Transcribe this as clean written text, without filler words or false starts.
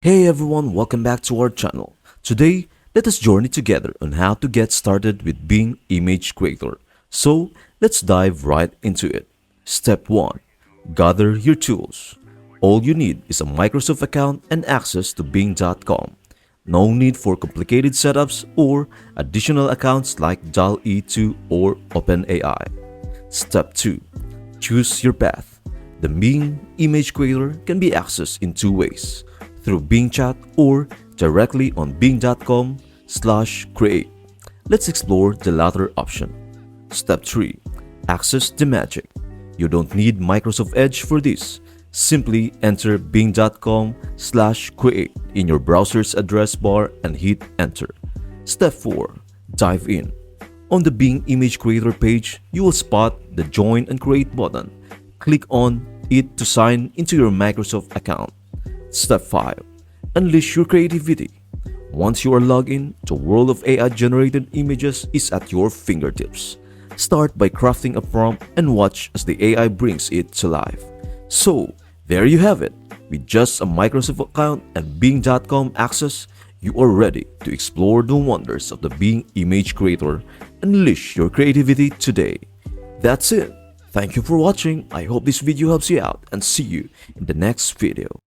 Hey everyone, welcome back to our channel. Today, let us journey together on how to get started with Bing Image Creator. So, let's dive right into it. Step 1. Gather your tools. All you need is a Microsoft account and access to Bing.com. No need for complicated setups or additional accounts like DAL-E 2 or OpenAI. Step 2. Choose your path. The Bing Image Creator can be accessed in two ways, through Bing Chat or directly on bing.com/create. Let's explore the latter option. Step 3. Access the magic. You don't need Microsoft Edge for this. Simply enter bing.com/create in your browser's address bar and hit enter. Step 4. Dive in. On the Bing Image Creator page, you will spot the Join and Create button. Click on it to sign into your Microsoft account. Step 5. Unleash your creativity. Once you are logged in, the world of AI-generated images is at your fingertips. Start by crafting a prompt and watch as the AI brings it to life. So, there you have it. With just a Microsoft account and Bing.com access, you are ready to explore the wonders of the Bing Image Creator. Unleash your creativity today. That's it. Thank you for watching. I hope this video helps you out and see you in the next video.